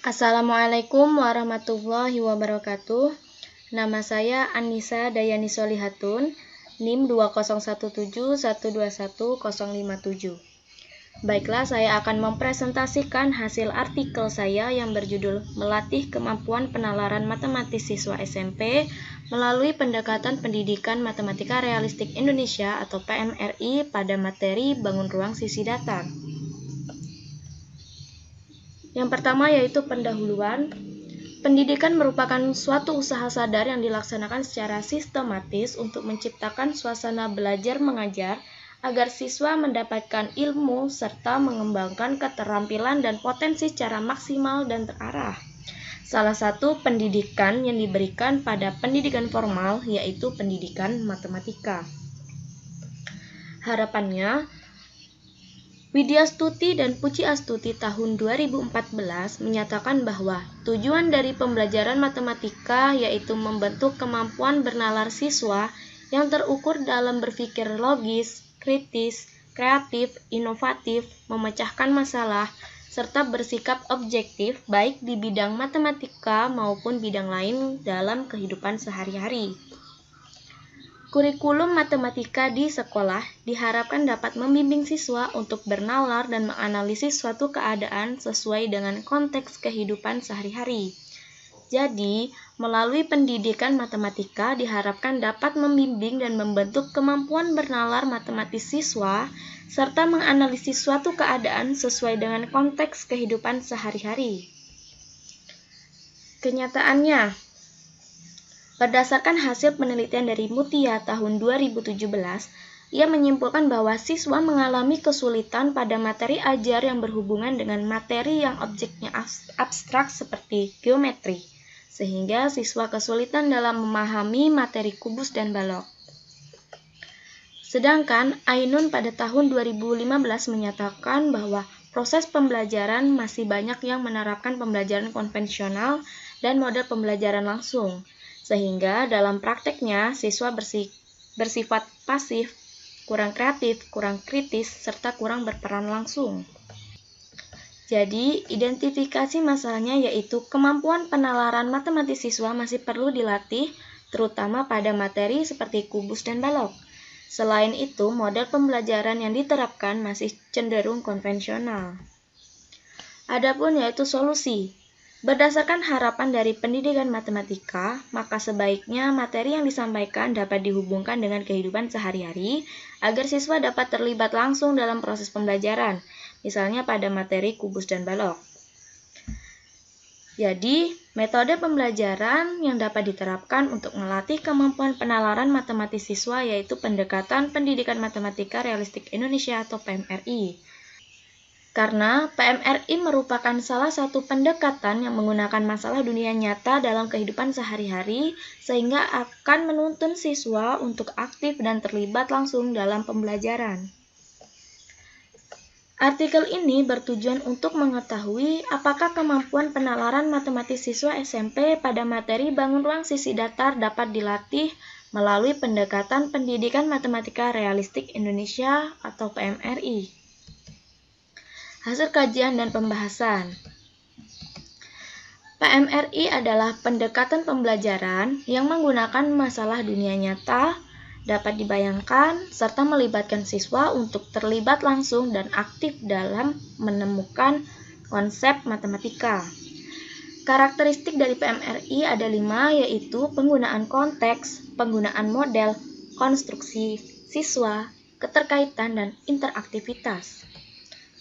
Assalamualaikum warahmatullahi wabarakatuh. Nama saya Anissa Dayani Solihatun, NIM 20171211057. Baiklah, saya akan mempresentasikan hasil artikel saya yang berjudul Melatih Kemampuan Penalaran Matematis Siswa SMP melalui Pendekatan Pendidikan Matematika Realistik Indonesia atau PMRI pada materi Bangun Ruang Sisi Datar. Yang pertama yaitu pendahuluan. Pendidikan merupakan suatu usaha sadar yang dilaksanakan secara sistematis untuk menciptakan suasana belajar mengajar agar siswa mendapatkan ilmu serta mengembangkan keterampilan dan potensi secara maksimal dan terarah. Salah satu pendidikan yang diberikan pada pendidikan formal yaitu pendidikan matematika. Harapannya, Widyastuti dan Pujiastuti tahun 2014 menyatakan bahwa tujuan dari pembelajaran matematika yaitu membentuk kemampuan bernalar siswa yang terukur dalam berpikir logis, kritis, kreatif, inovatif, memecahkan masalah, serta bersikap objektif baik di bidang matematika maupun bidang lain dalam kehidupan sehari-hari. Kurikulum matematika di sekolah diharapkan dapat membimbing siswa untuk bernalar dan menganalisis suatu keadaan sesuai dengan konteks kehidupan sehari-hari. Jadi, melalui pendidikan matematika diharapkan dapat membimbing dan membentuk kemampuan bernalar matematis siswa serta menganalisis suatu keadaan sesuai dengan konteks kehidupan sehari-hari. Kenyataannya, berdasarkan hasil penelitian dari Mutia tahun 2017, ia menyimpulkan bahwa siswa mengalami kesulitan pada materi ajar yang berhubungan dengan materi yang objeknya abstrak seperti geometri, sehingga siswa kesulitan dalam memahami materi kubus dan balok. Sedangkan Ainun pada tahun 2015 menyatakan bahwa proses pembelajaran masih banyak yang menerapkan pembelajaran konvensional dan model pembelajaran langsung, sehingga dalam prakteknya siswa bersifat pasif, kurang kreatif, kurang kritis, serta kurang berperan langsung. Jadi, identifikasi masalahnya yaitu kemampuan penalaran matematis siswa masih perlu dilatih, terutama pada materi seperti kubus dan balok. Selain itu, model pembelajaran yang diterapkan masih cenderung konvensional. Adapun yaitu solusi. Berdasarkan harapan dari pendidikan matematika, maka sebaiknya materi yang disampaikan dapat dihubungkan dengan kehidupan sehari-hari agar siswa dapat terlibat langsung dalam proses pembelajaran, misalnya pada materi kubus dan balok. Jadi, metode pembelajaran yang dapat diterapkan untuk melatih kemampuan penalaran matematis siswa yaitu pendekatan pendidikan matematika realistik Indonesia atau PMRI. Karena PMRI merupakan salah satu pendekatan yang menggunakan masalah dunia nyata dalam kehidupan sehari-hari sehingga akan menuntun siswa untuk aktif dan terlibat langsung dalam pembelajaran. Artikel ini bertujuan untuk mengetahui apakah kemampuan penalaran matematis siswa SMP pada materi Bangun Ruang Sisi Datar dapat dilatih melalui pendekatan pendidikan matematika realistik Indonesia atau PMRI. Hasil kajian dan pembahasan. PMRI adalah pendekatan pembelajaran yang menggunakan masalah dunia nyata, dapat dibayangkan, serta melibatkan siswa untuk terlibat langsung dan aktif dalam menemukan konsep matematika. Karakteristik dari PMRI ada 5, yaitu penggunaan konteks, penggunaan model, konstruksi siswa, keterkaitan, dan interaktivitas.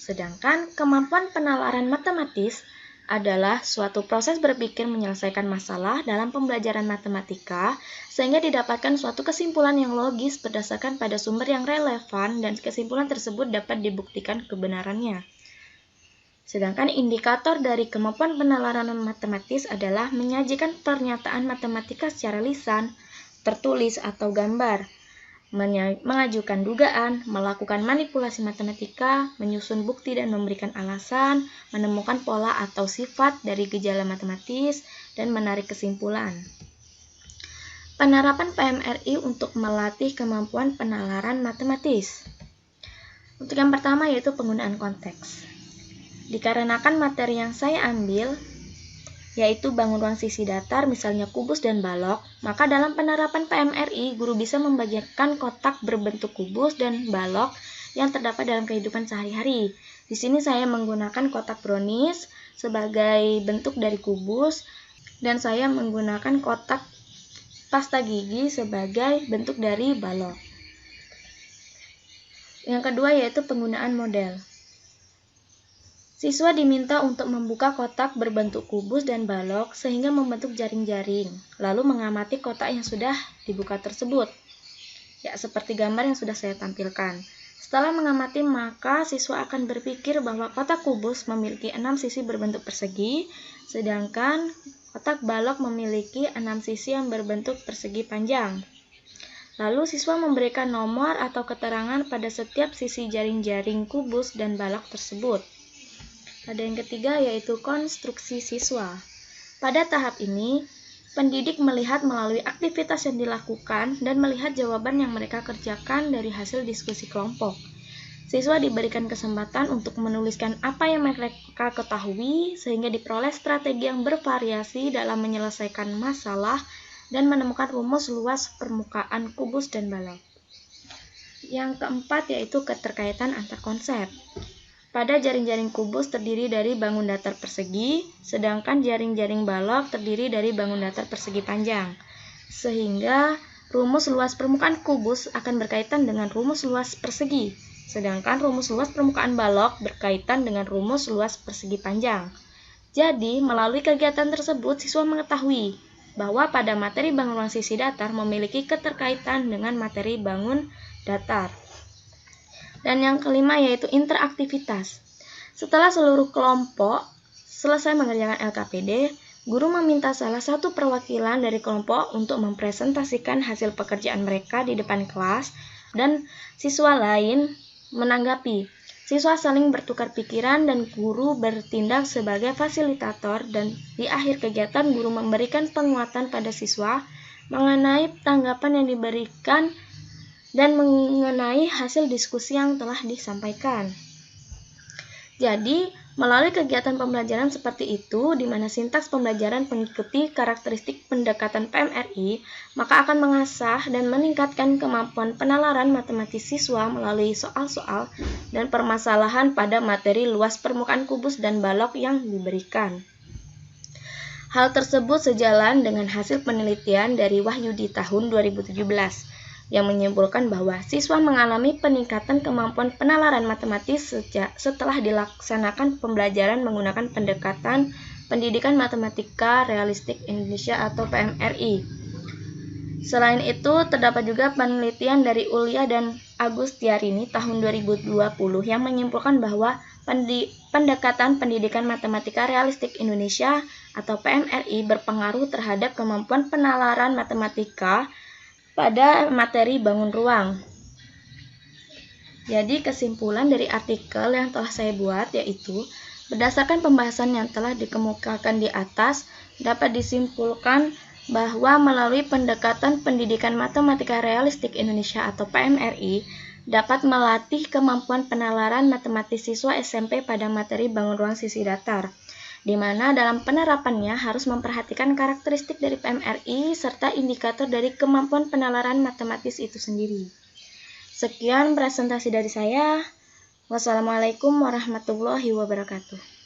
Sedangkan kemampuan penalaran matematis adalah suatu proses berpikir menyelesaikan masalah dalam pembelajaran matematika sehingga didapatkan suatu kesimpulan yang logis berdasarkan pada sumber yang relevan dan kesimpulan tersebut dapat dibuktikan kebenarannya. Sedangkan indikator dari kemampuan penalaran matematis adalah menyajikan pernyataan matematika secara lisan, tertulis, atau gambar, mengajukan dugaan, melakukan manipulasi matematika, menyusun bukti dan memberikan alasan, menemukan pola atau sifat dari gejala matematis, dan menarik kesimpulan. Penerapan PMRI untuk melatih kemampuan penalaran matematis. Untuk yang pertama yaitu penggunaan konteks. Dikarenakan materi yang saya ambil yaitu bangun ruang sisi datar, misalnya kubus dan balok, maka dalam penerapan PMRI, guru bisa membagikan kotak berbentuk kubus dan balok yang terdapat dalam kehidupan sehari-hari. Di sini saya menggunakan kotak brownies sebagai bentuk dari kubus, dan saya menggunakan kotak pasta gigi sebagai bentuk dari balok. Yang kedua yaitu penggunaan model. Siswa diminta untuk membuka kotak berbentuk kubus dan balok sehingga membentuk jaring-jaring, lalu mengamati kotak yang sudah dibuka tersebut. Ya, seperti gambar yang sudah saya tampilkan. Setelah mengamati, maka siswa akan berpikir bahwa kotak kubus memiliki 6 sisi berbentuk persegi, sedangkan kotak balok memiliki 6 sisi yang berbentuk persegi panjang. Lalu siswa memberikan nomor atau keterangan pada setiap sisi jaring-jaring kubus dan balok tersebut. Ada yang ketiga yaitu konstruksi siswa. Pada tahap ini, pendidik melihat melalui aktivitas yang dilakukan dan melihat jawaban yang mereka kerjakan dari hasil diskusi kelompok. Siswa diberikan kesempatan untuk menuliskan apa yang mereka ketahui sehingga diperoleh strategi yang bervariasi dalam menyelesaikan masalah dan menemukan rumus luas permukaan kubus dan balok. Yang keempat yaitu keterkaitan antar konsep. Pada jaring-jaring kubus terdiri dari bangun datar persegi, sedangkan jaring-jaring balok terdiri dari bangun datar persegi panjang. Sehingga rumus luas permukaan kubus akan berkaitan dengan rumus luas persegi, sedangkan rumus luas permukaan balok berkaitan dengan rumus luas persegi panjang. Jadi, melalui kegiatan tersebut, siswa mengetahui bahwa pada materi bangun ruang sisi datar memiliki keterkaitan dengan materi bangun datar. Dan yang kelima yaitu interaktivitas. Setelah seluruh kelompok selesai mengerjakan LKPD, guru meminta salah satu perwakilan dari kelompok untuk mempresentasikan hasil pekerjaan mereka di depan kelas dan siswa lain menanggapi. Siswa saling bertukar pikiran dan guru bertindak sebagai fasilitator, dan di akhir kegiatan guru memberikan penguatan pada siswa mengenai tanggapan yang diberikan dan mengenai hasil diskusi yang telah disampaikan. Jadi, melalui kegiatan pembelajaran seperti itu, di mana sintaks pembelajaran mengikuti karakteristik pendekatan PMRI, maka akan mengasah dan meningkatkan kemampuan penalaran matematis siswa melalui soal-soal dan permasalahan pada materi luas permukaan kubus dan balok yang diberikan. Hal tersebut sejalan dengan hasil penelitian dari Wahyudi tahun 2017, yang menyimpulkan bahwa siswa mengalami peningkatan kemampuan penalaran matematis setelah dilaksanakan pembelajaran menggunakan pendekatan pendidikan matematika realistik Indonesia atau PMRI. Selain itu, terdapat juga penelitian dari Ulia dan Agustiarini tahun 2020 yang menyimpulkan bahwa pendekatan pendidikan matematika realistik Indonesia atau PMRI berpengaruh terhadap kemampuan penalaran matematika pada materi bangun ruang. Jadi kesimpulan dari artikel yang telah saya buat yaitu, berdasarkan pembahasan yang telah dikemukakan di atas, dapat disimpulkan bahwa melalui pendekatan pendidikan matematika realistik Indonesia atau PMRI dapat melatih kemampuan penalaran matematis siswa SMP pada materi bangun ruang sisi datar, di mana dalam penerapannya harus memperhatikan karakteristik dari PMRI serta indikator dari kemampuan penalaran matematis itu sendiri. Sekian presentasi dari saya. Wassalamualaikum warahmatullahi wabarakatuh.